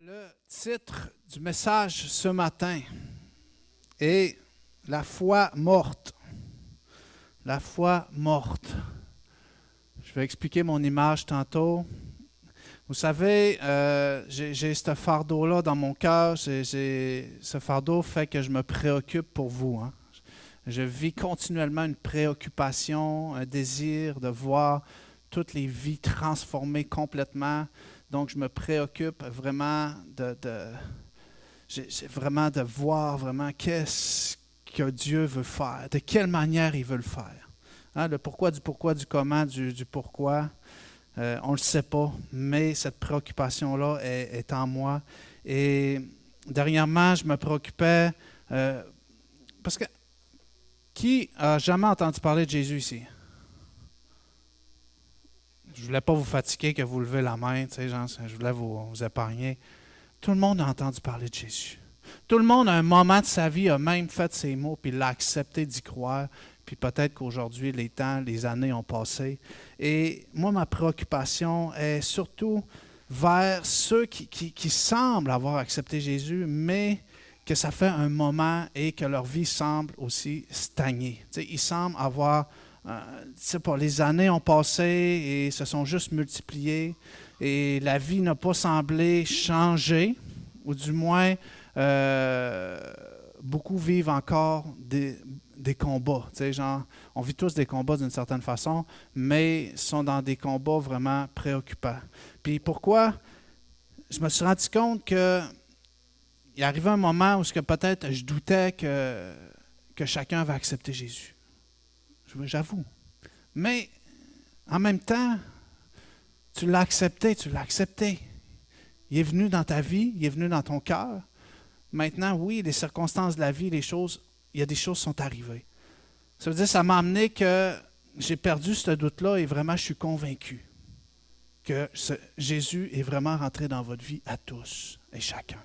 Le titre du message ce matin est « La foi morte ». La foi morte. Je vais expliquer mon image tantôt. Vous savez, j'ai ce fardeau-là dans mon cœur. Ce fardeau fait que je me préoccupe pour vous. Je vis continuellement une préoccupation, un désir de voir toutes les vies transformées complètement. Donc, je me préoccupe vraiment vraiment de voir vraiment qu'est-ce que Dieu veut faire, de quelle manière il veut le faire. Le pourquoi, du comment, du pourquoi, on ne le sait pas, mais cette préoccupation-là est en moi. Et dernièrement, je me préoccupais, parce que qui a jamais entendu parler de Jésus ici? Je ne voulais pas vous fatiguer que vous levez la main, je voulais vous épargner. Tout le monde a entendu parler de Jésus. Tout le monde, à un moment de sa vie, a même fait ces mots, puis il a accepté d'y croire. Puis peut-être qu'aujourd'hui, les années ont passé. Et moi, ma préoccupation est surtout vers ceux qui semblent avoir accepté Jésus, mais que ça fait un moment et que leur vie semble aussi stagner. Ils semblent avoir... les années ont passé et se sont juste multipliées et la vie n'a pas semblé changer, ou du moins, beaucoup vivent encore des combats. On vit tous des combats d'une certaine façon, mais sont dans des combats vraiment préoccupants. Puis pourquoi? Je me suis rendu compte qu'il arrivait un moment où peut-être je doutais que chacun va accepter Jésus. J'avoue. Mais en même temps, tu l'as accepté. Il est venu dans ta vie, il est venu dans ton cœur. Maintenant, oui, les circonstances de la vie, il y a des choses qui sont arrivées. Ça veut dire que ça m'a amené que j'ai perdu ce doute-là et vraiment, je suis convaincu que Jésus est vraiment rentré dans votre vie à tous et chacun.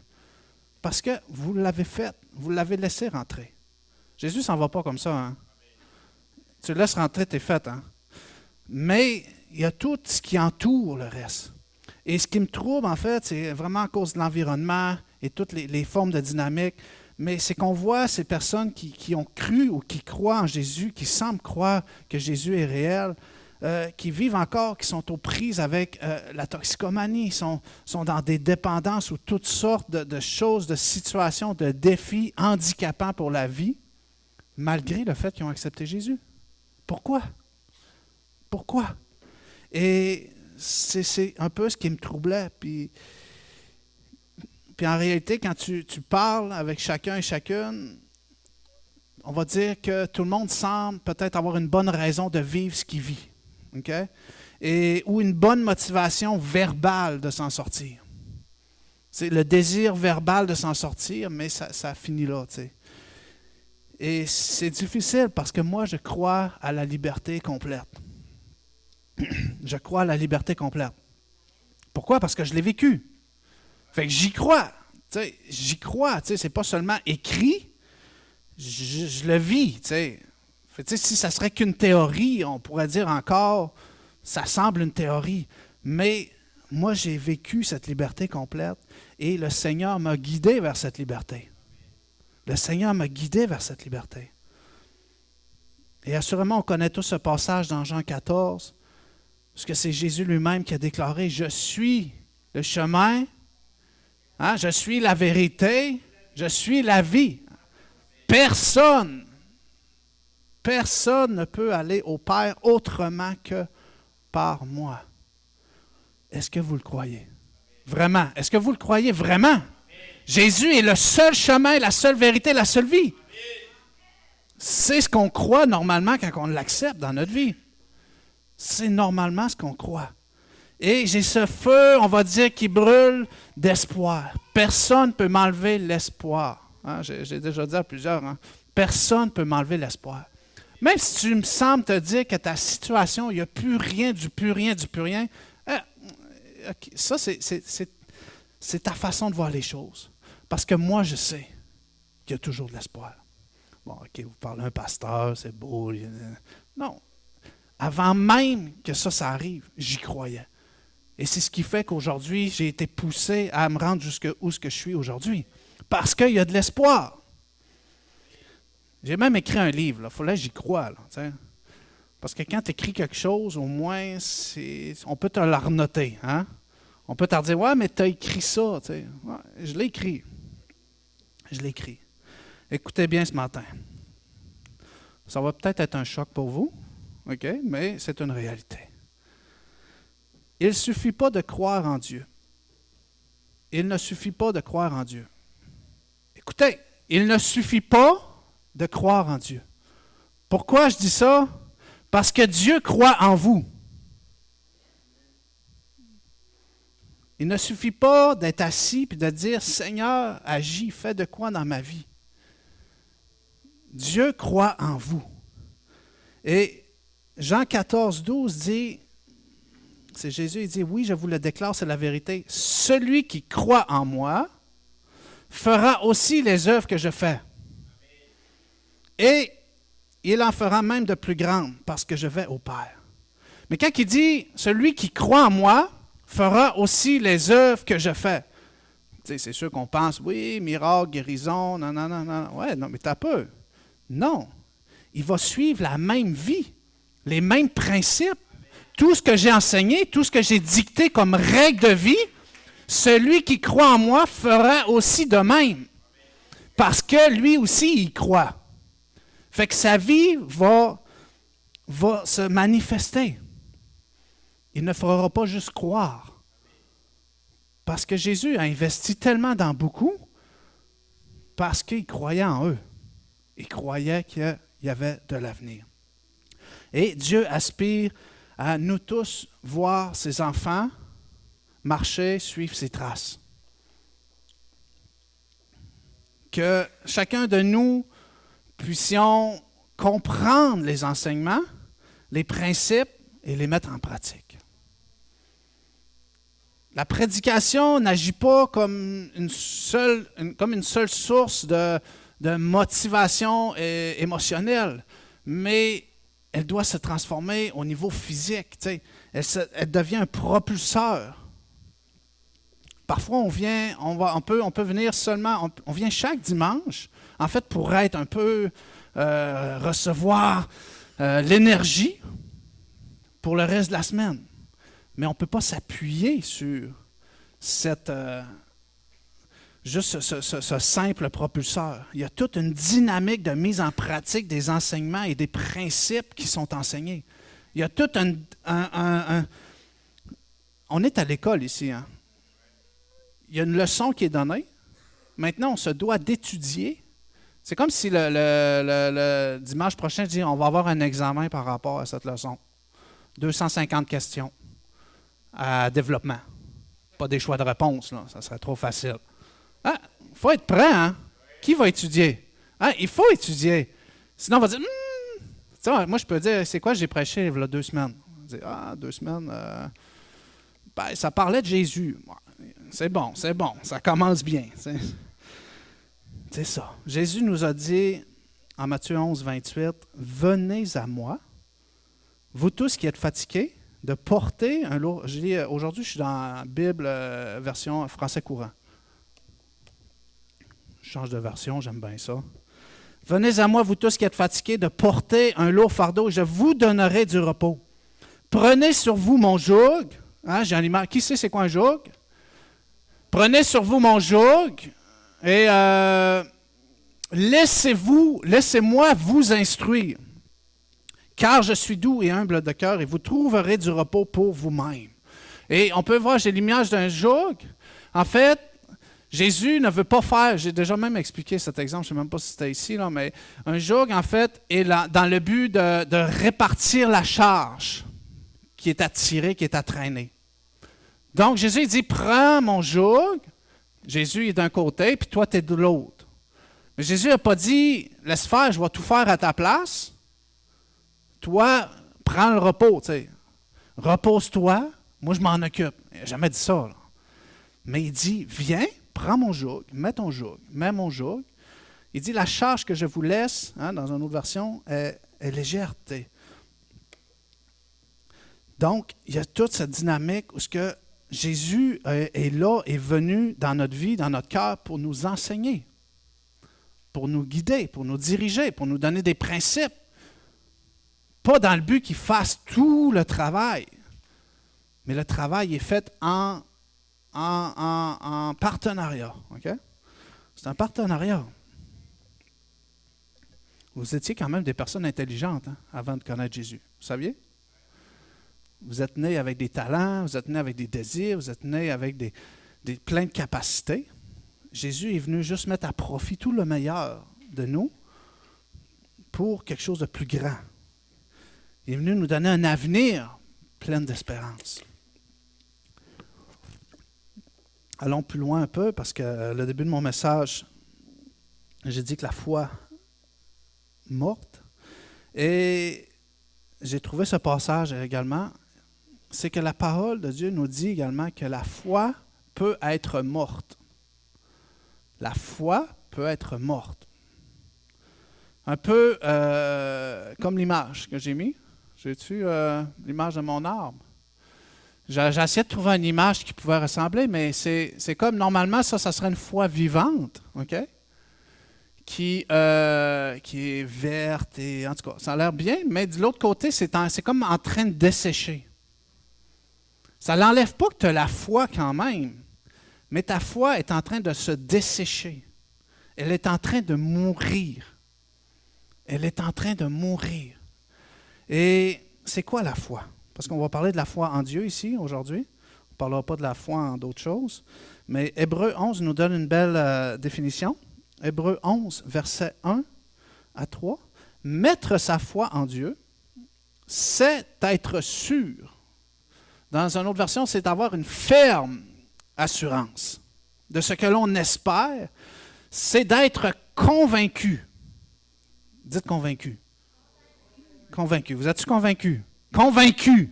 Parce que vous l'avez fait, vous l'avez laissé rentrer. Jésus ne s'en va pas comme ça, hein? Tu le laisses rentrer, t'es fait, hein? Mais il y a tout ce qui entoure le reste. Et ce qui me trouble, en fait, c'est vraiment à cause de l'environnement et toutes les formes de dynamique. Mais c'est qu'on voit ces personnes qui ont cru ou qui croient en Jésus, qui semblent croire que Jésus est réel, qui vivent encore, qui sont aux prises avec la toxicomanie, sont dans des dépendances ou toutes sortes de choses, de situations, de défis handicapants pour la vie, malgré le fait qu'ils ont accepté Jésus. Pourquoi? Pourquoi? Et c'est un peu ce qui me troublait. Puis en réalité, quand tu parles avec chacun et chacune, on va dire que tout le monde semble peut-être avoir une bonne raison de vivre ce qu'il vit. Okay? Ou une bonne motivation verbale de s'en sortir. C'est le désir verbal de s'en sortir, mais ça finit là, tu sais. Et c'est difficile parce que moi, je crois à la liberté complète. Je crois à la liberté complète. Pourquoi? Parce que je l'ai vécu. Fait que j'y crois. J'y crois. C'est pas seulement écrit, je le vis. Fait si ça serait qu'une théorie, on pourrait dire encore, ça semble une théorie. Mais moi, j'ai vécu cette liberté complète et le Seigneur m'a guidé vers cette liberté. Le Seigneur m'a guidé vers cette liberté. Et assurément, on connaît tous ce passage dans Jean 14, parce que c'est Jésus lui-même qui a déclaré « Je suis le chemin, je suis la vérité, je suis la vie. Personne ne peut aller au Père autrement que par moi. » Est-ce que vous le croyez? Vraiment? Est-ce que vous le croyez vraiment? Jésus est le seul chemin, la seule vérité, la seule vie. C'est ce qu'on croit normalement quand on l'accepte dans notre vie. C'est normalement ce qu'on croit. Et j'ai ce feu, on va dire, qui brûle d'espoir. Personne ne peut m'enlever l'espoir. J'ai déjà dit à plusieurs, personne ne peut m'enlever l'espoir. Même si tu me sembles te dire que ta situation, il n'y a plus rien, du plus rien, ça, c'est ta façon de voir les choses. Parce que moi, je sais qu'il y a toujours de l'espoir. Bon, OK, vous parlez d'un pasteur, c'est beau. Non. Avant même que ça arrive, j'y croyais. Et c'est ce qui fait qu'aujourd'hui, j'ai été poussé à me rendre jusqu'où je suis aujourd'hui. Parce qu'il y a de l'espoir. J'ai même écrit un livre. Il fallait que j'y croie. Là, parce que quand tu écris quelque chose, au moins, on peut te la renoter. Hein? On peut te dire, ouais, mais tu as écrit ça. Ouais, je l'ai écrit. Je l'ai écrit. Écoutez bien ce matin. Ça va peut-être être un choc pour vous, OK? Mais c'est une réalité. Il ne suffit pas de croire en Dieu. Il ne suffit pas de croire en Dieu. Écoutez, il ne suffit pas de croire en Dieu. Pourquoi je dis ça? Parce que Dieu croit en vous. Il ne suffit pas d'être assis et de dire, Seigneur, agis, fais de quoi dans ma vie? Dieu croit en vous. Et Jean 14, 12 dit, c'est Jésus, il dit, oui, je vous le déclare, c'est la vérité. Celui qui croit en moi fera aussi les œuvres que je fais. Et il en fera même de plus grandes parce que je vais au Père. Mais quand il dit, celui qui croit en moi fera aussi les œuvres que je fais. Tu sais, c'est sûr qu'on pense, oui, miracle, guérison, non, non, non, non. Ouais, non, mais t'as peur. Non. Il va suivre la même vie, les mêmes principes. Tout ce que j'ai enseigné, tout ce que j'ai dicté comme règle de vie, celui qui croit en moi fera aussi de même. Parce que lui aussi, il croit. Fait que sa vie va se manifester. Il ne fera pas juste croire. Parce que Jésus a investi tellement dans beaucoup, parce qu'il croyait en eux. Il croyait qu'il y avait de l'avenir. Et Dieu aspire à nous tous voir ses enfants marcher, suivre ses traces. Que chacun de nous puissions comprendre les enseignements, les principes et les mettre en pratique. La prédication n'agit pas comme une seule source de motivation émotionnelle, mais elle doit se transformer au niveau physique. Elle devient un propulseur. Parfois, on peut venir seulement, on vient chaque dimanche, en fait, pour être un peu, recevoir l'énergie pour le reste de la semaine. Mais on ne peut pas s'appuyer sur juste ce simple propulseur. Il y a toute une dynamique de mise en pratique des enseignements et des principes qui sont enseignés. Il y a tout on est à l'école ici, hein? Il y a une leçon qui est donnée. Maintenant, on se doit d'étudier. C'est comme si le dimanche prochain, je dis, on va avoir un examen par rapport à cette leçon. 250 questions à développement. Pas des choix de réponse, là. Ça serait trop facile. Il faut être prêt, hein? Qui va étudier? Il faut étudier. Sinon, on va dire, moi, je peux dire, c'est quoi j'ai prêché il y a 2 semaines? On va dire, 2 semaines, ça parlait de Jésus. C'est bon, ça commence bien. C'est ça. Jésus nous a dit, en Matthieu 11, 28, « Venez à moi, vous tous qui êtes fatigués, de porter un lourd... » Aujourd'hui, je suis dans la Bible version français courant. Je change de version, j'aime bien ça. « Venez à moi, vous tous qui êtes fatigués, de porter un lourd fardeau, je vous donnerai du repos. Prenez sur vous mon joug. » J'ai un image. Qui sait c'est quoi un joug? Prenez sur vous mon joug et laissez-moi vous instruire. Car je suis doux et humble de cœur et vous trouverez du repos pour vous-même. Et on peut voir, j'ai l'image d'un joug. En fait, Jésus ne veut pas faire, j'ai déjà même expliqué cet exemple, je ne sais même pas si c'était ici, là, mais un joug, en fait, est là, dans le but de répartir la charge qui est à tirer, qui est à traîner. Donc, Jésus dit, prends mon joug. Jésus est d'un côté, puis toi, tu es de l'autre. Mais Jésus n'a pas dit, laisse faire, je vais tout faire à ta place. Toi, prends le repos. Repose-toi, moi, je m'en occupe. Il n'a jamais dit ça. Là. Mais il dit, viens, prends mon joug, mets mon joug. Il dit, la charge que je vous laisse, dans une autre version, est légère. Donc, il y a toute cette dynamique où Jésus est là, est venu dans notre vie, dans notre cœur, pour nous enseigner, pour nous guider, pour nous diriger, pour nous donner des principes. Pas dans le but qu'il fasse tout le travail, mais le travail est fait en partenariat. Okay? C'est un partenariat. Vous étiez quand même des personnes intelligentes avant de connaître Jésus. Vous saviez? Vous êtes nés avec des talents, vous êtes nés avec des désirs, vous êtes nés avec plein de capacités. Jésus est venu juste mettre à profit tout le meilleur de nous pour quelque chose de plus grand. Il est venu nous donner un avenir plein d'espérance. Allons plus loin un peu, parce que le début de mon message, j'ai dit que la foi morte. Et j'ai trouvé ce passage également, c'est que la parole de Dieu nous dit également que la foi peut être morte. La foi peut être morte. Un peu comme l'image que j'ai mis. J'ai-tu l'image de mon arbre? J'ai essayé de trouver une image qui pouvait ressembler, mais c'est comme, normalement, ça serait une foi vivante, OK? Qui est verte, et en tout cas, ça a l'air bien, mais de l'autre côté, c'est comme en train de dessécher. Ça ne l'enlève pas que tu as la foi quand même, mais ta foi est en train de se dessécher. Elle est en train de mourir. Elle est en train de mourir. Et c'est quoi la foi? Parce qu'on va parler de la foi en Dieu ici, aujourd'hui. On ne parlera pas de la foi en d'autres choses. Mais Hébreux 11 nous donne une belle définition. Hébreux 11, versets 1 à 3. Mettre sa foi en Dieu, c'est être sûr. Dans une autre version, c'est avoir une ferme assurance de ce que l'on espère. C'est d'être convaincu. Dites convaincu. Convaincu. Vous êtes-tu convaincu? Convaincu.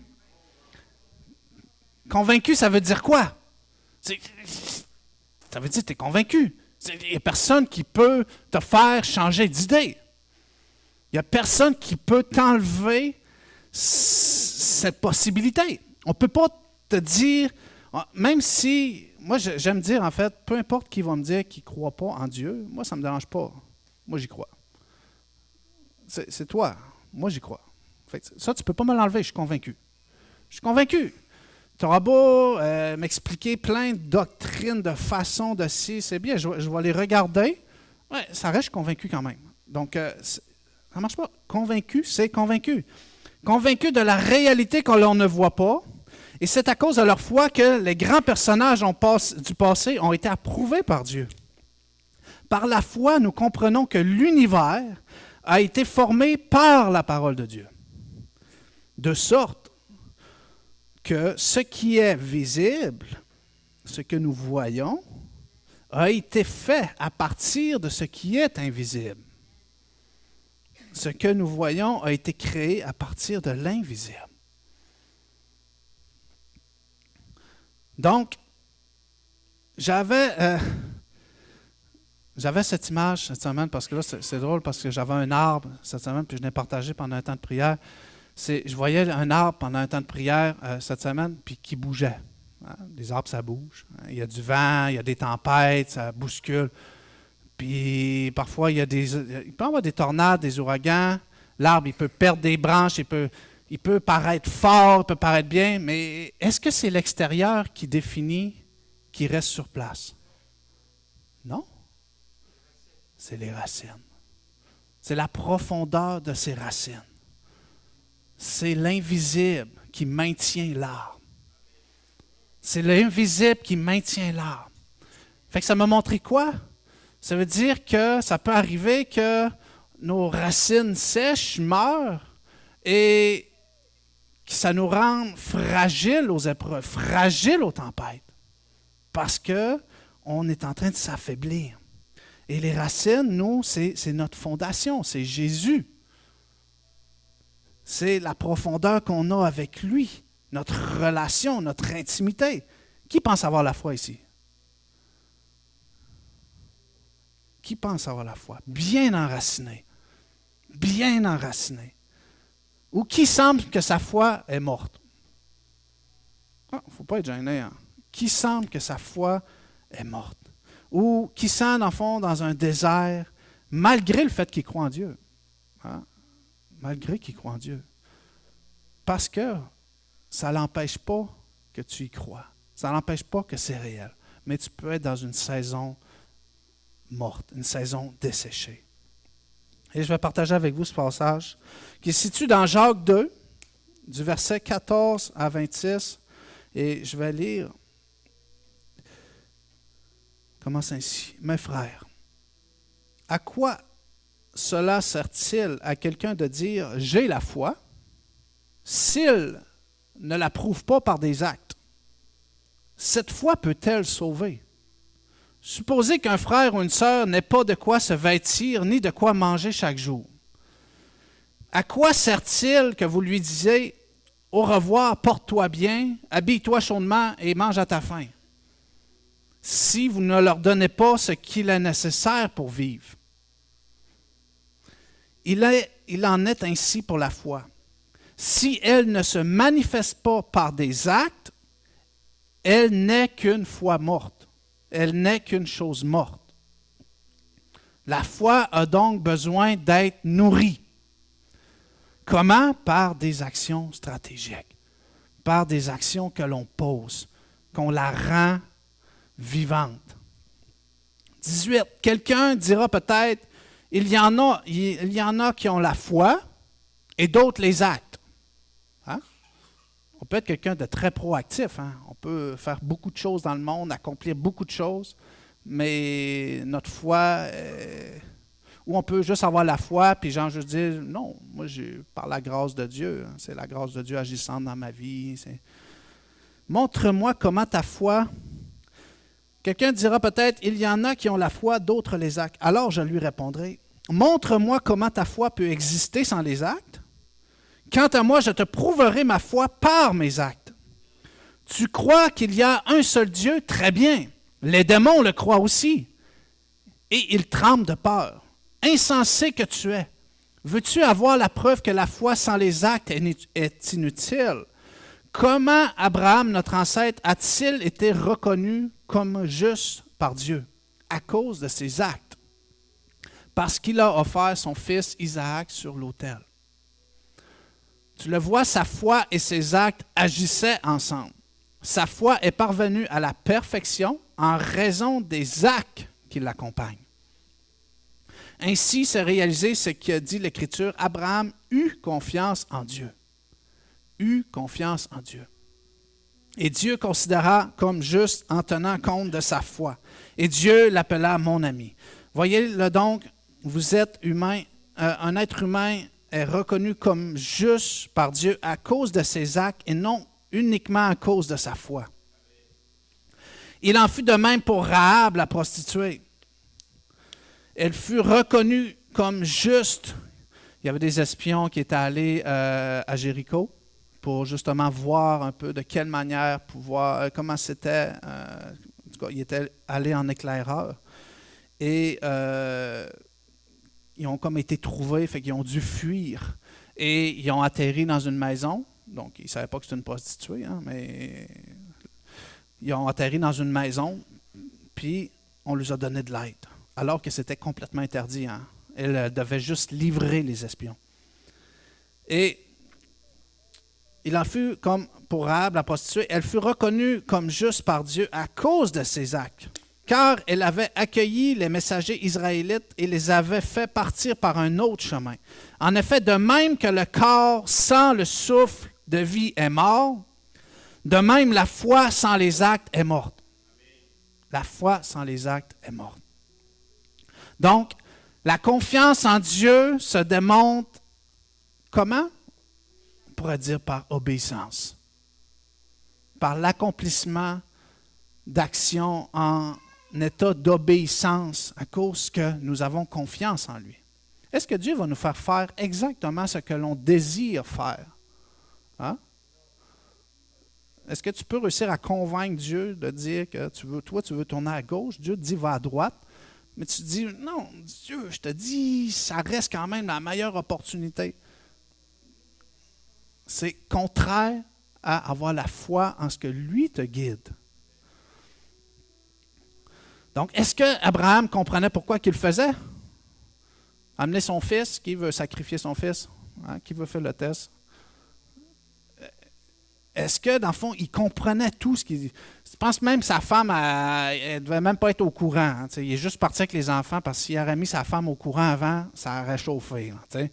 Convaincu, ça veut dire quoi? Ça veut dire que tu es convaincu. Il n'y a personne qui peut te faire changer d'idée. Il n'y a personne qui peut t'enlever cette possibilité. On ne peut pas te dire, même si, moi j'aime dire en fait, peu importe qui va me dire qu'il ne croit pas en Dieu, moi ça ne me dérange pas. Moi j'y crois. C'est toi. Moi j'y crois. Fait, ça, tu ne peux pas me l'enlever, je suis convaincu. Je suis convaincu. Tu auras beau m'expliquer plein de doctrines, de façons de si, c'est bien, je vais les regarder. Ouais, ça reste, je suis convaincu quand même. Donc, ça ne marche pas. Convaincu, c'est convaincu. Convaincu de la réalité que l'on ne voit pas. Et c'est à cause de leur foi que les grands personnages du passé ont été approuvés par Dieu. Par la foi, nous comprenons que l'univers a été formé par la parole de Dieu. De sorte que ce qui est visible, ce que nous voyons, a été fait à partir de ce qui est invisible. Ce que nous voyons a été créé à partir de l'invisible. Donc, j'avais cette image cette semaine, parce que là, c'est drôle, parce que j'avais un arbre cette semaine, puis je l'ai partagé pendant un temps de prière. Je voyais un arbre pendant un temps de prière cette semaine, puis qui bougeait. Hein? Les arbres, ça bouge. Il y a du vent, il y a des tempêtes, ça bouscule. Puis parfois, il peut y avoir des tornades, des ouragans. L'arbre, il peut perdre des branches, il peut paraître fort, il peut paraître bien, mais est-ce que c'est l'extérieur qui définit qui reste sur place? Non. C'est les racines. C'est la profondeur de ses racines. C'est l'invisible qui maintient l'arbre. C'est l'invisible qui maintient l'arbre. Fait que ça m'a montré quoi? Ça veut dire que ça peut arriver que nos racines sèchent, meurent, et que ça nous rend fragiles aux épreuves, fragiles aux tempêtes, parce qu'on est en train de s'affaiblir. Et les racines, nous, c'est notre fondation, c'est Jésus. C'est la profondeur qu'on a avec lui, notre relation, notre intimité. Qui pense avoir la foi ici? Qui pense avoir la foi? Bien enraciné. Bien enraciné. Ou qui semble que sa foi est morte? Il ne faut pas être gêné. Hein? qui semble que sa foi est morte, ou qui sent, dans le fond, dans un désert, malgré le fait qu'il croit en Dieu. Hein? Malgré qu'il croit en Dieu. Parce que ça ne l'empêche pas que tu y crois. Ça ne l'empêche pas que c'est réel. Mais tu peux être dans une saison morte, une saison desséchée. Et je vais partager avec vous ce passage qui se situe dans Jacques 2, du verset 14 à 26. Et je vais lire. Commence ainsi. Mes frères, à quoi cela sert-il à quelqu'un de dire « j'ai la foi » s'il ne la prouve pas par des actes? Cette foi peut-elle sauver? Supposez qu'un frère ou une sœur n'ait pas de quoi se vêtir ni de quoi manger chaque jour. À quoi sert-il que vous lui disiez « au revoir, porte-toi bien, habille-toi chaudement et mange à ta faim » si vous ne leur donnez pas ce qu'il est nécessaire pour vivre? Il en est ainsi pour la foi. Si elle ne se manifeste pas par des actes, elle n'est qu'une foi morte. Elle n'est qu'une chose morte. La foi a donc besoin d'être nourrie. Comment? Par des actions stratégiques, par des actions que l'on pose, qu'on la rend vivante. 18. Quelqu'un dira peut-être, il y en a qui ont la foi et d'autres les actes. Hein? On peut être quelqu'un de très proactif. Hein? On peut faire beaucoup de choses dans le monde, accomplir beaucoup de choses, mais notre foi, ou on peut juste avoir la foi, puis genre juste dire, non, moi, par la grâce de Dieu, hein, c'est la grâce de Dieu agissante dans ma vie. Montre-moi comment ta foi. Quelqu'un dira peut-être, il y en a qui ont la foi, d'autres les actes. Alors je lui répondrai, montre-moi comment ta foi peut exister sans les actes. Quant à moi, je te prouverai ma foi par mes actes. Tu crois qu'il y a un seul Dieu? Très bien. Les démons le croient aussi. Et ils tremblent de peur. Insensé que tu es. Veux-tu avoir la preuve que la foi sans les actes est inutile? Comment Abraham, notre ancêtre, a-t-il été reconnu comme juste par Dieu? À cause de ses actes. Parce qu'il a offert son fils Isaac sur l'autel. Tu le vois, sa foi et ses actes agissaient ensemble. Sa foi est parvenue à la perfection en raison des actes qui l'accompagnent. Ainsi s'est réalisé ce que dit l'Écriture. Abraham eut confiance en Dieu. Eut confiance en Dieu. Et Dieu considéra comme juste en tenant compte de sa foi. Et Dieu l'appela mon ami. Voyez-le donc, vous êtes humain, un être humain est reconnu comme juste par Dieu à cause de ses actes et non uniquement à cause de sa foi. Il en fut de même pour Rahab, la prostituée. Elle fut reconnue comme juste. Il y avait des espions qui étaient allés à Jéricho pour justement voir un peu de quelle manière pouvoir, comment c'était. En tout cas, ils étaient allés en éclaireur. Et ils ont comme été trouvés, fait qu'ils ont dû fuir. Et ils ont atterri dans une maison. Donc, ils ne savaient pas que c'était une prostituée, hein, mais ils ont atterri dans une maison, puis on leur a donné de l'aide, alors que c'était complètement interdit. Hein. Elle devait juste livrer les espions. Et il en fut comme pour Rahab, la prostituée, elle fut reconnue comme juste par Dieu à cause de ses actes, car elle avait accueilli les messagers israélites et les avait fait partir par un autre chemin. En effet, de même que le corps sans le souffle de vie est mort, de même la foi sans les actes est morte. La foi sans les actes est morte. Donc, la confiance en Dieu se démontre comment? On pourrait dire par obéissance. Par l'accomplissement d'actions en état d'obéissance à cause que nous avons confiance en lui. Est-ce que Dieu va nous faire faire exactement ce que l'on désire faire? Hein? Est-ce que tu peux réussir à convaincre Dieu de dire que tu veux tourner à gauche? Dieu te dit va à droite. Mais tu te dis, non, Dieu, je te dis, ça reste quand même la meilleure opportunité. C'est contraire à avoir la foi en ce que lui te guide. Donc, est-ce qu'Abraham comprenait pourquoi il le faisait? Amener son fils, qui veut sacrifier son fils? Hein? Qui veut faire le test? Est-ce que, dans le fond, il comprenait tout ce qu'il dit? Je pense même que sa femme, elle ne devait même pas être au courant. Hein, il est juste parti avec les enfants parce qu'il aurait mis sa femme au courant avant, ça aurait chauffé. Là, il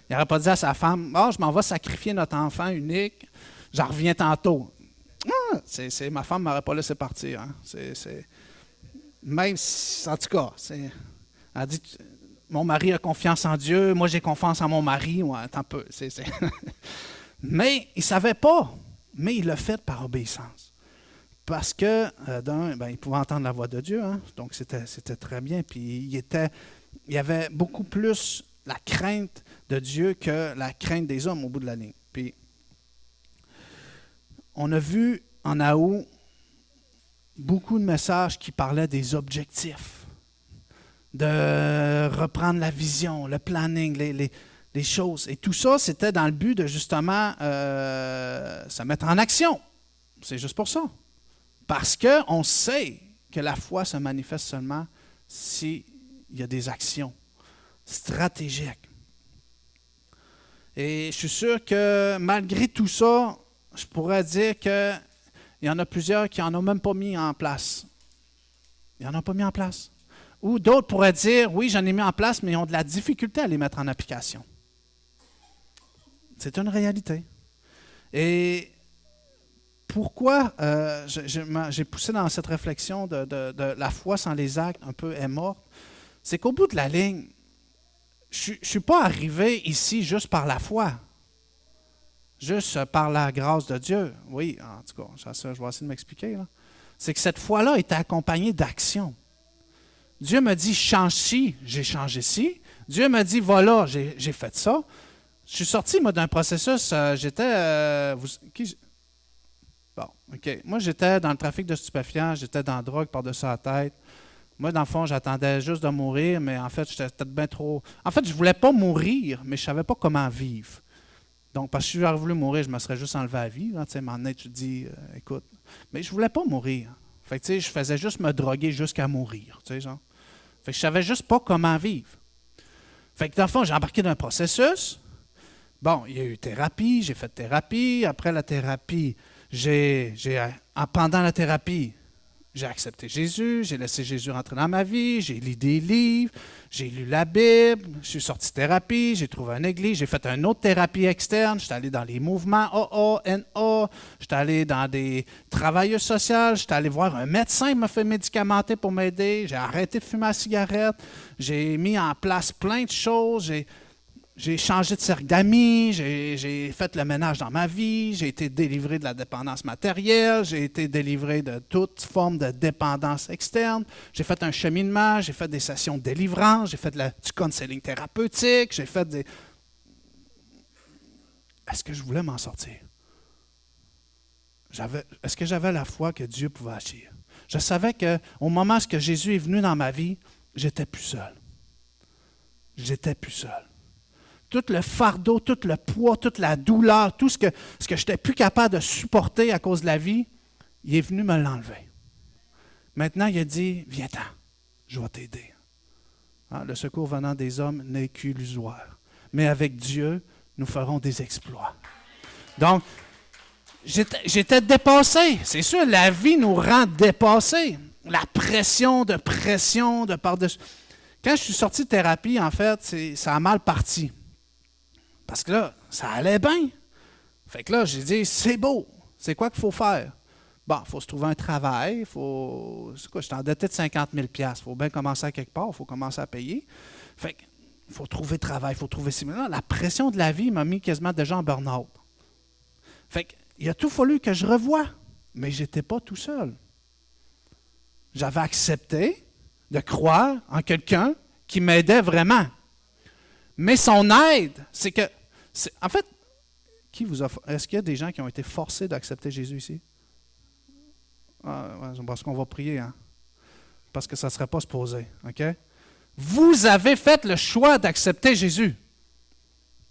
n'aurait pas dit à sa femme, « je m'en vais sacrifier notre enfant unique, j'en reviens tantôt. » Ma femme ne m'aurait pas laissé partir. Hein. Même si, en tout cas, elle dit, « Mon mari a confiance en Dieu, moi j'ai confiance en mon mari. » Ouais, attends un peu. Mais il ne savait pas. Mais il l'a fait par obéissance. Parce que, il pouvait entendre la voix de Dieu, hein? Donc c'était très bien. Puis il y avait beaucoup plus la crainte de Dieu que la crainte des hommes au bout de la ligne. Puis on a vu en Naou beaucoup de messages qui parlaient des objectifs, de reprendre la vision, le planning, les choses. Et tout ça, c'était dans le but de justement se mettre en action. C'est juste pour ça. Parce qu'on sait que la foi se manifeste seulement s'il y a des actions stratégiques. Et je suis sûr que malgré tout ça, je pourrais dire qu'il y en a plusieurs qui n'en ont même pas mis en place. Ils n'en ont pas mis en place. Ou d'autres pourraient dire, oui, j'en ai mis en place, mais ils ont de la difficulté à les mettre en application. C'est une réalité. Et pourquoi j'ai poussé dans cette réflexion de la foi sans les actes un peu est morte, c'est qu'au bout de la ligne, je ne suis pas arrivé ici juste par la foi, juste par la grâce de Dieu. Oui, en tout cas, je vais essayer de m'expliquer. Là. C'est que cette foi-là était accompagnée d'action. Dieu me dit, change ci, j'ai changé ci. Dieu me dit, va là, j'ai fait ça. Je suis sorti, moi, d'un processus, Moi, j'étais dans le trafic de stupéfiants, j'étais dans la drogue par-dessus la tête. Moi, dans le fond, j'attendais juste de mourir, mais en fait, j'étais peut-être bien trop... En fait, je ne voulais pas mourir, mais je ne savais pas comment vivre. Donc, parce que si j'aurais voulu mourir, je me serais juste enlevé à vie. Tu sais, maintenant, tu te dis, écoute, mais je ne voulais pas mourir. Fait que, tu sais, je faisais juste me droguer jusqu'à mourir, tu sais, genre. Fait que je ne savais juste pas comment vivre. Fait que, dans le fond, j'ai embarqué dans un processus. Bon, il y a eu thérapie, j'ai fait thérapie. Après la thérapie, pendant la thérapie, j'ai accepté Jésus, j'ai laissé Jésus rentrer dans ma vie, j'ai lu des livres, j'ai lu la Bible, je suis sorti de thérapie, j'ai trouvé une église, j'ai fait une autre thérapie externe, j'étais allé dans les mouvements AA, NA, j'étais allé dans des travailleuses sociales, j'étais allé voir un médecin qui m'a fait médicamenter pour m'aider, j'ai arrêté de fumer la cigarette, j'ai mis en place plein de choses, j'ai changé de cercle d'amis, j'ai fait le ménage dans ma vie, j'ai été délivré de la dépendance matérielle, j'ai été délivré de toute forme de dépendance externe, j'ai fait un cheminement, j'ai fait des sessions de délivrance, j'ai fait du counseling thérapeutique, j'ai fait des... Est-ce que je voulais m'en sortir? Est-ce que j'avais la foi que Dieu pouvait agir? Je savais qu'au moment où Jésus est venu dans ma vie, j'étais plus seul. J'étais plus seul. Tout le fardeau, tout le poids, toute la douleur, tout ce que je n'étais plus capable de supporter à cause de la vie, il est venu me l'enlever. Maintenant, il a dit, viens-t'en, je vais t'aider. Hein, le secours venant des hommes n'est qu'illusoire. Mais avec Dieu, nous ferons des exploits. Donc, j'étais dépassé. C'est sûr, la vie nous rend dépassés. La pression de par-dessus. Quand je suis sorti de thérapie, en fait, ça a mal parti. Parce que là, ça allait bien. Fait que là, j'ai dit, c'est beau. C'est quoi qu'il faut faire? Bon, il faut se trouver un travail. Je suis endetté de 50 000 $. Il faut bien commencer à quelque part. Il faut commencer à payer. Fait que, il faut trouver travail. Il faut trouver... La pression de la vie m'a mis quasiment déjà en burn-out. Fait que, il a tout fallu que je revoie. Mais je n'étais pas tout seul. J'avais accepté de croire en quelqu'un qui m'aidait vraiment. Mais son aide, c'est que... En fait, est-ce qu'il y a des gens qui ont été forcés d'accepter Jésus ici? Parce qu'on va prier, hein? Parce que ça ne serait pas supposé, OK? Vous avez fait le choix d'accepter Jésus.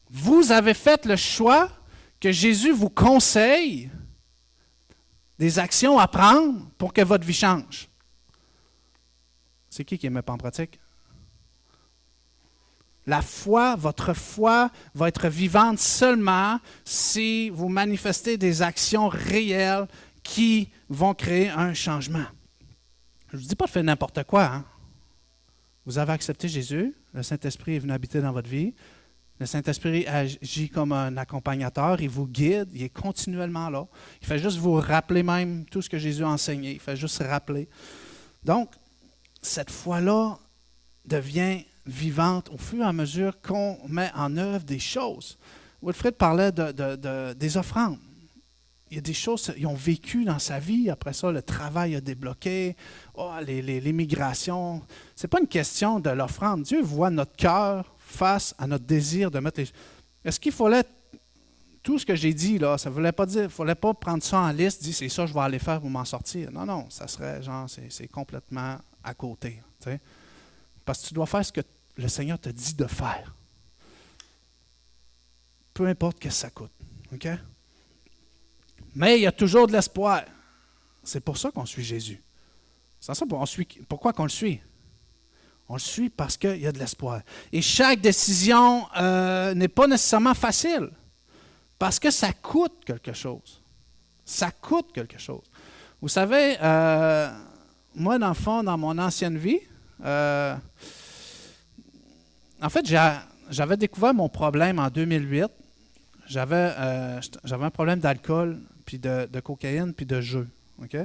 Vous avez fait le choix que Jésus vous conseille des actions à prendre pour que votre vie change. C'est qui ne met pas en pratique? La foi, votre foi va être vivante seulement si vous manifestez des actions réelles qui vont créer un changement. Je ne vous dis pas de faire n'importe quoi. Hein? Vous avez accepté Jésus, le Saint-Esprit est venu habiter dans votre vie. Le Saint-Esprit agit comme un accompagnateur, il vous guide, il est continuellement là. Il fait juste vous rappeler même tout ce que Jésus a enseigné, il fait juste rappeler. Donc, cette foi-là devient vivante au fur et à mesure qu'on met en œuvre des choses. Wilfrid parlait des offrandes. Il y a des choses qu'ils ont vécues dans sa vie. Après ça, le travail a débloqué. L'immigration. Ce n'est pas une question de l'offrande. Dieu voit notre cœur face à notre désir de mettre les... Est-ce qu'il fallait... Tout ce que j'ai dit, là, ça ne voulait pas dire... Il ne fallait pas prendre ça en liste, dire c'est ça je vais aller faire pour m'en sortir. Non, non, ça serait genre, c'est complètement à côté. T'sais. Parce que tu dois faire ce que le Seigneur te dit de faire. Peu importe ce que ça coûte. OK? Mais il y a toujours de l'espoir. C'est pour ça qu'on suit Jésus. C'est ça pourquoi qu'on le suit? On le suit parce qu'il y a de l'espoir. Et chaque décision n'est pas nécessairement facile. Parce que ça coûte quelque chose. Ça coûte quelque chose. Vous savez, moi, dans le fond, dans mon ancienne vie, en fait, j'avais découvert mon problème en 2008. J'avais un problème d'alcool, puis de cocaïne, puis de jeu. OK?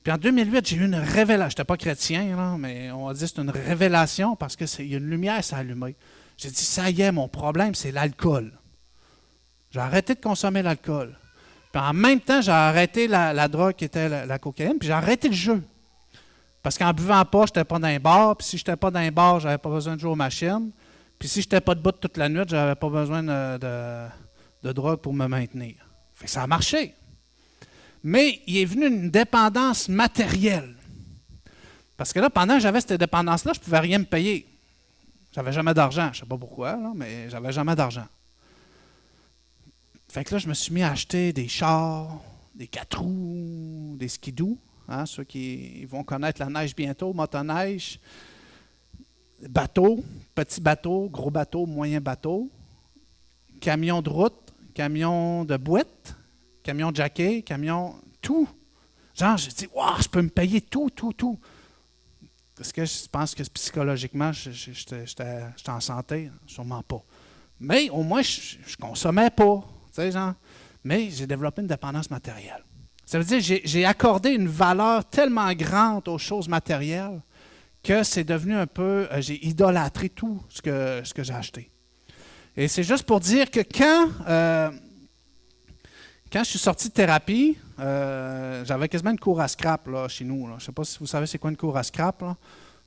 Puis en 2008, j'ai eu une révélation. Je n'étais pas chrétien, là, mais on va dire que c'est une révélation parce qu'il y a une lumière qui s'est allumée. J'ai dit, ça y est, mon problème, c'est l'alcool. J'ai arrêté de consommer l'alcool. Puis en même temps, j'ai arrêté la drogue qui était la cocaïne, puis j'ai arrêté le jeu. Parce qu'en buvant pas, je n'étais pas dans un bar, puis si je n'étais pas dans un bar, je n'avais pas besoin de jouer aux machines. Puis si je n'étais pas debout toute la nuit, je n'avais pas besoin de drogue pour me maintenir. Fait que ça a marché. Mais il est venu une dépendance matérielle. Parce que là, pendant que j'avais cette dépendance-là, je ne pouvais rien me payer. J'avais jamais d'argent. Je ne sais pas pourquoi, là, mais j'avais jamais d'argent. Fait que là, je me suis mis à acheter des chars, des 4 roues, des skidoo. Hein, ceux qui vont connaître la neige bientôt, motoneige, bateau, petit bateau, gros bateau, moyen bateau, camion de route, camion de boîte, camion jacké, camion, tout. Genre, j'ai dit, wow, je peux me payer tout. Est-ce que je pense que psychologiquement, j'étais en santé? Sûrement pas. Mais au moins, je ne consommais pas. Tu sais, genre. Mais j'ai développé une dépendance matérielle. Ça veut dire que j'ai accordé une valeur tellement grande aux choses matérielles que c'est devenu un peu... j'ai idolâtré tout ce que j'ai acheté. Et c'est juste pour dire que quand je suis sorti de thérapie, j'avais quasiment une cour à scrap là, chez nous. Là. Je ne sais pas si vous savez c'est quoi une cour à scrap. Là.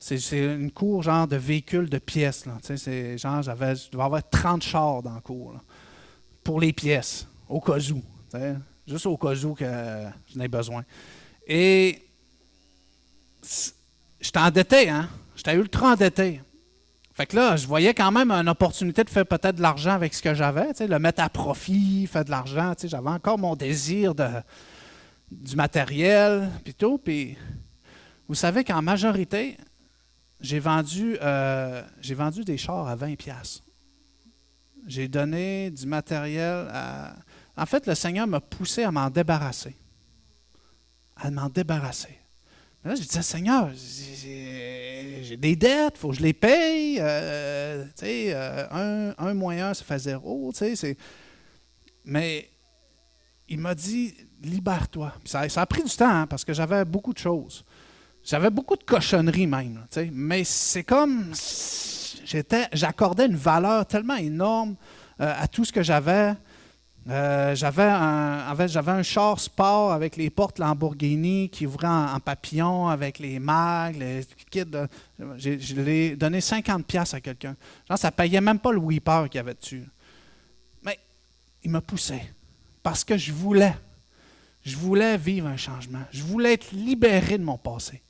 C'est une cour genre de véhicules de pièces. Là. C'est genre, je devais avoir 30 chars dans la cour. Là, pour les pièces, au cas où. Juste au cas où que j'en ai besoin. Et j'étais endetté, hein? J'étais ultra endetté. Fait que là, je voyais quand même une opportunité de faire peut-être de l'argent avec ce que j'avais, le mettre à profit, faire de l'argent. J'avais encore mon désir du matériel, puis tout. Puis, vous savez qu'en majorité, j'ai vendu des chars à 20$. J'ai donné du matériel à... En fait, le Seigneur m'a poussé à m'en débarrasser. Mais là, je disais, Seigneur, j'ai des dettes, il faut que je les paye. 1 moins 1, ça fait 0. Mais il m'a dit, libère-toi. Ça a pris du temps, hein, parce que j'avais beaucoup de choses. J'avais beaucoup de cochonneries même. Mais c'est comme, j'accordais une valeur tellement énorme à tout ce que j'avais. J'avais un char sport avec les portes Lamborghini qui ouvrait en papillon avec les mags, les kits. Je l'ai donné 50$ à quelqu'un. Genre, ça ne payait même pas le Weeper qu'il y avait dessus. Mais il m'a poussé parce que je voulais vivre un changement. Je voulais être libéré de mon passé.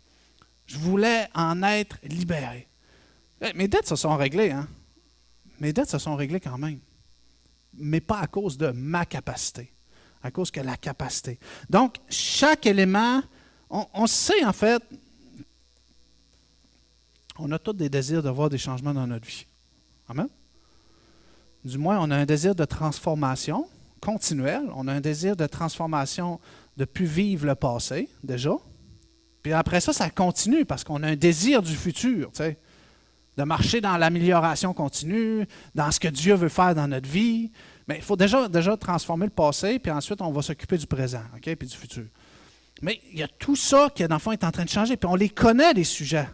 Je voulais en être libéré. Mes dettes se sont réglées, hein? Mes dettes se sont réglées quand même. Mais pas à cause de ma capacité, à cause que la capacité. Donc, chaque élément, on sait en fait On a tous des désirs de voir des changements dans notre vie. Amen? Du moins, on a un désir de transformation continuelle. On a un désir de transformation de ne plus vivre le passé, déjà. Puis après ça, ça continue parce qu'on a un désir du futur, tu sais, de marcher dans l'amélioration continue, dans ce que Dieu veut faire dans notre vie. Mais il faut déjà transformer le passé, puis ensuite, on va s'occuper du présent, OK, puis du futur. Mais il y a tout ça qui, dans le fond, est en train de changer. Puis on les connaît, les sujets.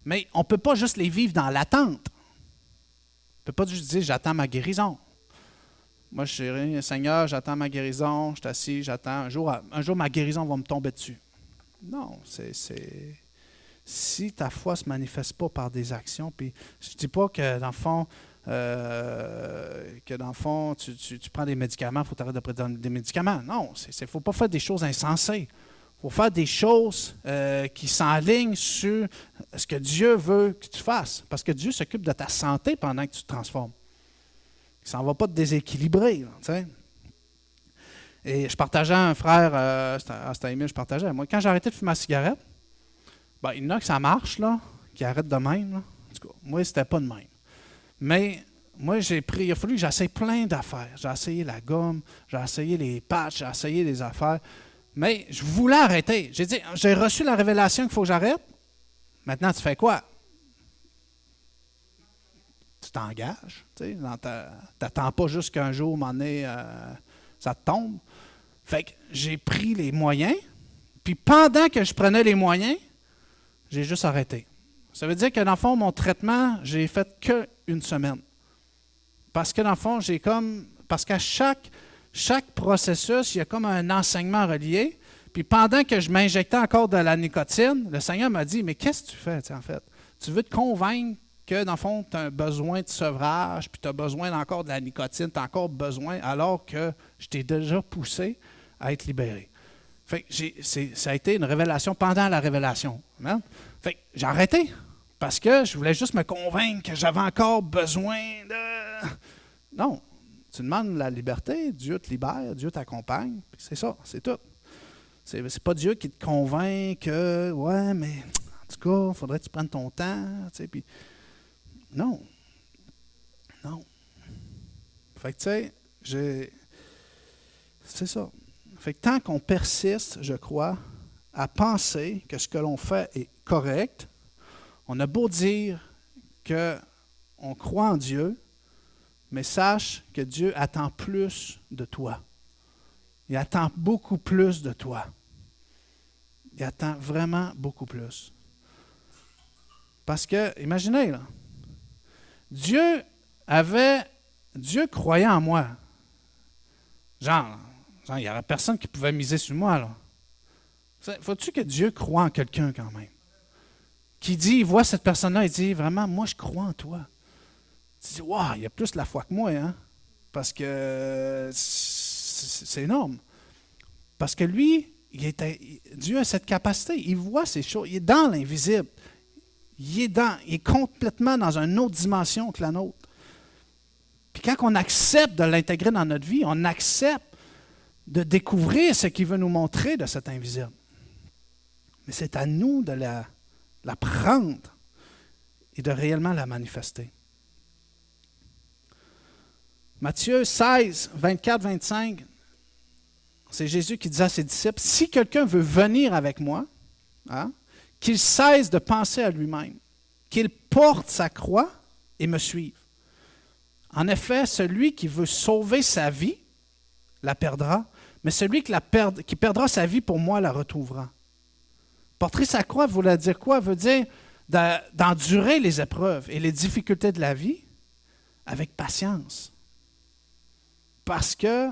Mais on ne peut pas juste les vivre dans l'attente. On ne peut pas juste dire « j'attends ma guérison ». Moi, je dirais « Seigneur, j'attends ma guérison, je suis assis, j'attends. Un jour, ma guérison va me tomber dessus ». Non, si ta foi ne se manifeste pas par des actions, puis je ne dis pas que dans le fond, tu prends des médicaments, il faut t'arrêter de prendre des médicaments. Non, il ne faut pas faire des choses insensées. Il faut faire des choses qui s'enlignent sur ce que Dieu veut que tu fasses. Parce que Dieu s'occupe de ta santé pendant que tu te transformes. Il ne s'en va pas te déséquilibrer. Là, tu sais. Et je partageais à un frère, c'était Émile, je partageais. Moi, quand j'ai arrêté de fumer la cigarette, ben, il y en a que ça marche, là, qui arrêtent de même. Là. En tout cas, moi, c'était pas de même. Mais moi, il a fallu que j'essaye plein d'affaires. J'ai essayé la gomme, j'ai essayé les patchs, j'ai essayé des affaires. Mais je voulais arrêter. J'ai reçu la révélation qu'il faut que j'arrête. Maintenant, tu fais quoi? Tu t'engages. Tu n'attends pas juste qu'un jour, un moment donné, ça te tombe. Fait que j'ai pris les moyens. Puis pendant que je prenais les moyens, j'ai juste arrêté. Ça veut dire que dans le fond, mon traitement, j'ai fait qu'une semaine. Parce que dans le fond, parce qu'à chaque processus, il y a comme un enseignement relié. Puis pendant que je m'injectais encore de la nicotine, le Seigneur m'a dit, mais qu'est-ce que tu fais, en fait? Tu veux te convaincre que, dans le fond, tu as besoin de sevrage, puis tu as besoin encore de la nicotine, tu as encore besoin, alors que je t'ai déjà poussé à être libéré. Fait que ça a été une révélation pendant la révélation. Amen? Fait que j'ai arrêté parce que je voulais juste me convaincre que j'avais encore besoin de... Non, tu demandes la liberté, Dieu te libère, Dieu t'accompagne, c'est ça, c'est tout. C'est pas Dieu qui te convainc que, ouais, mais en tout cas, il faudrait que tu prennes ton temps, tu sais, puis... Non. Fait que, tu sais, c'est ça. Fait que tant qu'on persiste, je crois, à penser que ce que l'on fait est correct, on a beau dire qu'on croit en Dieu, mais sache que Dieu attend plus de toi. Il attend beaucoup plus de toi. Il attend vraiment beaucoup plus. Parce que, imaginez, là, Dieu croyait en moi. Genre, il n'y aurait personne qui pouvait miser sur moi, là. Faut-tu que Dieu croie en quelqu'un quand même? Qui dit, il voit cette personne-là et dit, vraiment, moi, je crois en toi. Tu dis, waouh, il y a plus la foi que moi, hein? Parce que c'est énorme. Parce que lui, Dieu a cette capacité. Il voit ces choses. Il est dans l'invisible. Il est complètement dans une autre dimension que la nôtre. Puis quand on accepte de l'intégrer dans notre vie, on accepte de découvrir ce qu'il veut nous montrer de cet invisible. Mais c'est à nous de la prendre et de réellement la manifester. Matthieu 16, 24, 25, c'est Jésus qui disait à ses disciples, « Si quelqu'un veut venir avec moi, hein, qu'il cesse de penser à lui-même, qu'il porte sa croix et me suive. En effet, celui qui veut sauver sa vie la perdra, mais celui qui perdra sa vie pour moi la retrouvera. » Porter sa croix voulait dire quoi? Veut dire d'endurer les épreuves et les difficultés de la vie avec patience. Parce que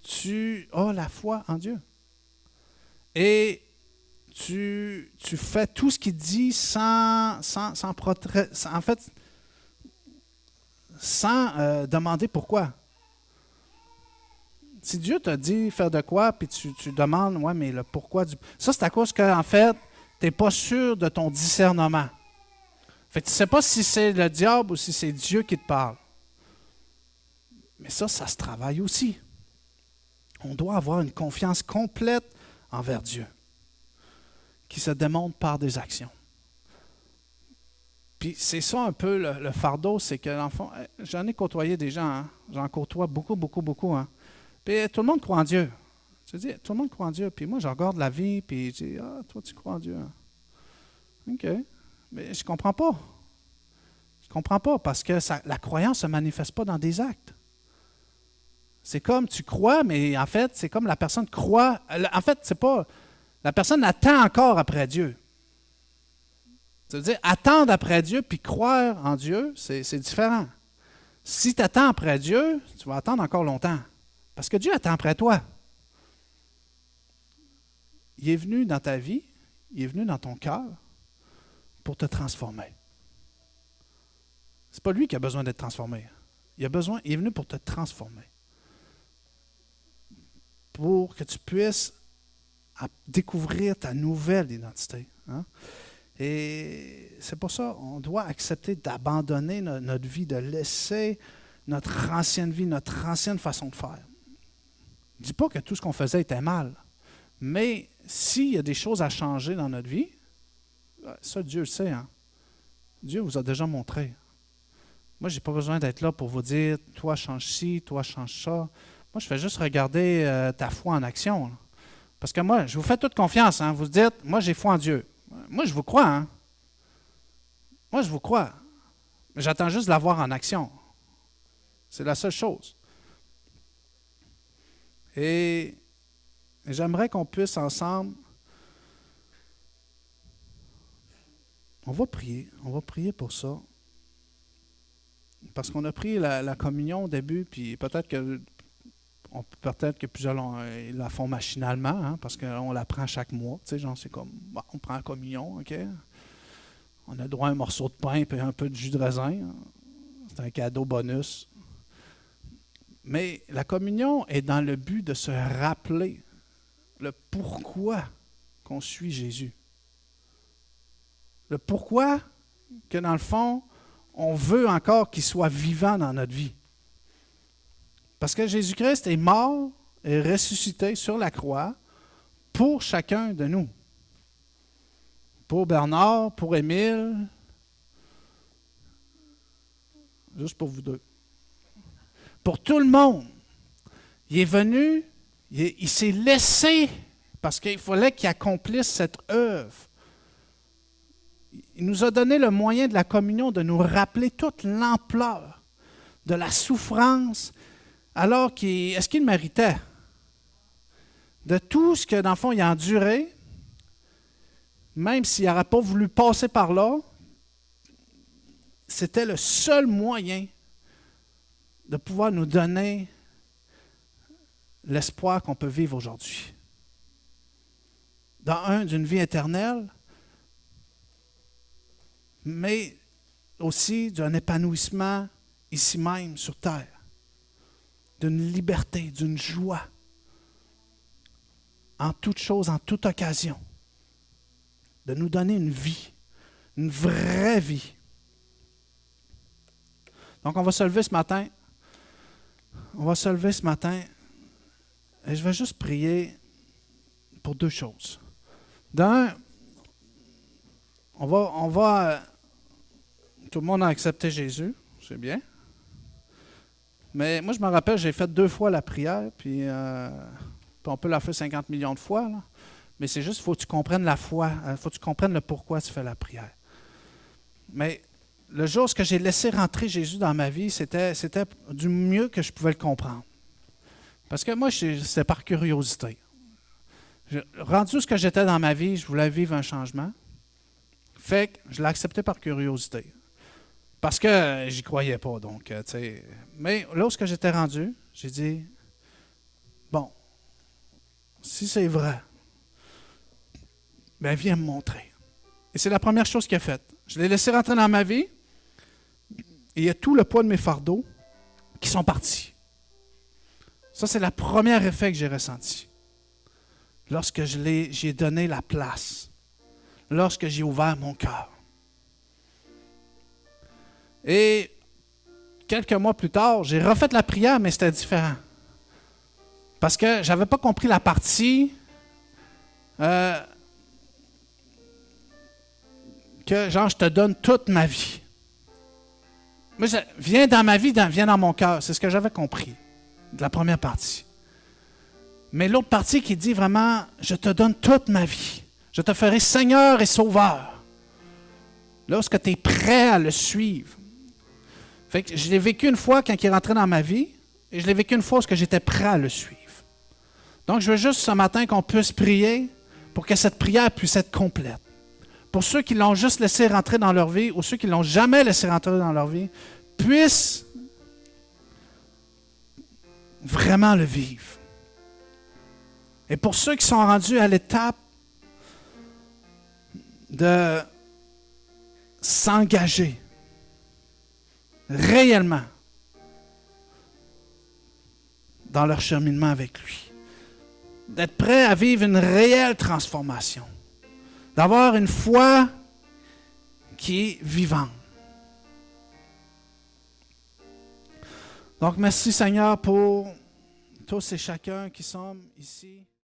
tu as la foi en Dieu. Et tu fais tout ce qu'il dit sans demander pourquoi. Si Dieu t'a dit faire de quoi, puis tu demandes, ouais, mais le pourquoi du... Ça, c'est à cause qu'en fait, tu n'es pas sûr de ton discernement. Fait que tu ne sais pas si c'est le diable ou si c'est Dieu qui te parle. Mais ça se travaille aussi. On doit avoir une confiance complète envers Dieu, qui se démontre par des actions. Puis c'est ça un peu le fardeau, c'est que dans le fond, j'en ai côtoyé des gens, hein? J'en côtoie beaucoup, beaucoup, beaucoup. Hein? Puis tout le monde croit en Dieu. Tu dis, tout le monde croit en Dieu. Puis moi, je regarde la vie, puis je dis, ah, toi, tu crois en Dieu. Hein? OK. Mais je comprends pas. Je comprends pas parce que la croyance ne se manifeste pas dans des actes. C'est comme tu crois, mais en fait, c'est comme la personne croit. En fait, c'est pas. La personne attend encore après Dieu. Ça veut dire attendre après Dieu puis croire en Dieu, c'est différent. Si tu attends après Dieu, tu vas attendre encore longtemps. Parce que Dieu attend après toi. Il est venu dans ta vie, il est venu dans ton cœur pour te transformer. C'est pas lui qui a besoin d'être transformé. Il est venu pour te transformer. Pour que tu puisses découvrir ta nouvelle identité. Hein? Et c'est pour ça qu'on doit accepter d'abandonner notre vie, de laisser notre ancienne vie, notre ancienne façon de faire. Je ne dis pas que tout ce qu'on faisait était mal, mais s'il y a des choses à changer dans notre vie, ça Dieu le sait. Hein? Dieu vous a déjà montré. Moi, je n'ai pas besoin d'être là pour vous dire, toi change ci, toi change ça. Moi, je fais juste regarder ta foi en action. Là. Parce que moi, je vous fais toute confiance. Hein? Vous dites, moi, j'ai foi en Dieu. Moi, je vous crois. Hein? Moi, je vous crois. Mais j'attends juste de la voir en action. C'est la seule chose. Et j'aimerais qu'on puisse ensemble, on va prier pour ça. Parce qu'on a pris la communion au début, puis peut-être que plusieurs la font machinalement, hein, parce qu'on la prend chaque mois. Tu sais, genre, c'est comme, bon, on prend la communion, OK? On a droit à un morceau de pain et un peu de jus de raisin. C'est un cadeau bonus. Mais la communion est dans le but de se rappeler le pourquoi qu'on suit Jésus. Le pourquoi que, dans le fond, on veut encore qu'il soit vivant dans notre vie. Parce que Jésus-Christ est mort et ressuscité sur la croix pour chacun de nous. Pour Bernard, pour Émile, juste pour vous deux. Pour tout le monde. Il est venu, il s'est laissé, parce qu'il fallait qu'il accomplisse cette œuvre. Il nous a donné le moyen de la communion de nous rappeler toute l'ampleur de la souffrance, alors est-ce qu'il méritait? De tout ce que, dans le fond, il a enduré, même s'il n'aurait pas voulu passer par là, c'était le seul moyen de pouvoir nous donner l'espoir qu'on peut vivre aujourd'hui. D'une vie éternelle, mais aussi d'un épanouissement ici même sur terre, d'une liberté, d'une joie, en toute chose, en toute occasion, de nous donner une vie, une vraie vie. Donc, on va se lever ce matin. Et je vais juste prier pour deux choses. D'un, tout le monde a accepté Jésus, c'est bien. Mais moi, je me rappelle, j'ai fait 2 fois la prière, puis on peut la faire 50 millions de fois. Là. Mais c'est juste, il faut que tu comprennes la foi, il faut que tu comprennes le pourquoi tu fais la prière. Mais le jour où j'ai laissé rentrer Jésus dans ma vie, c'était du mieux que je pouvais le comprendre. Parce que moi, c'était par curiosité. Rendu ce que j'étais dans ma vie, je voulais vivre un changement. Fait que je l'ai accepté par curiosité. Parce que j'y croyais pas, donc, tu sais. Mais là où j'étais rendu, j'ai dit, bon, si c'est vrai, bien, viens me montrer. Et c'est la première chose qu'il a faite. Je l'ai laissé rentrer dans ma vie, et il y a tout le poids de mes fardeaux qui sont partis. Ça, c'est le premier effet que j'ai ressenti. Lorsque j'ai donné la place. Lorsque j'ai ouvert mon cœur. Et quelques mois plus tard, j'ai refait la prière, mais c'était différent. Parce que je n'avais pas compris la partie que, genre, je te donne toute ma vie. Moi, viens dans ma vie, viens dans mon cœur. C'est ce que j'avais compris de la première partie. Mais l'autre partie qui dit vraiment, je te donne toute ma vie. Je te ferai Seigneur et Sauveur. Lorsque tu es prêt à le suivre. Fait que je l'ai vécu une fois quand il est rentré dans ma vie, et je l'ai vécu une fois parce que j'étais prêt à le suivre. Donc, je veux juste ce matin qu'on puisse prier pour que cette prière puisse être complète. Pour ceux qui l'ont juste laissé rentrer dans leur vie ou ceux qui ne l'ont jamais laissé rentrer dans leur vie, puissent vraiment le vivre. Et pour ceux qui sont rendus à l'étape de s'engager réellement dans leur cheminement avec lui, d'être prêts à vivre une réelle transformation, d'avoir une foi qui est vivante. Donc, merci Seigneur pour tous et chacun qui sont ici.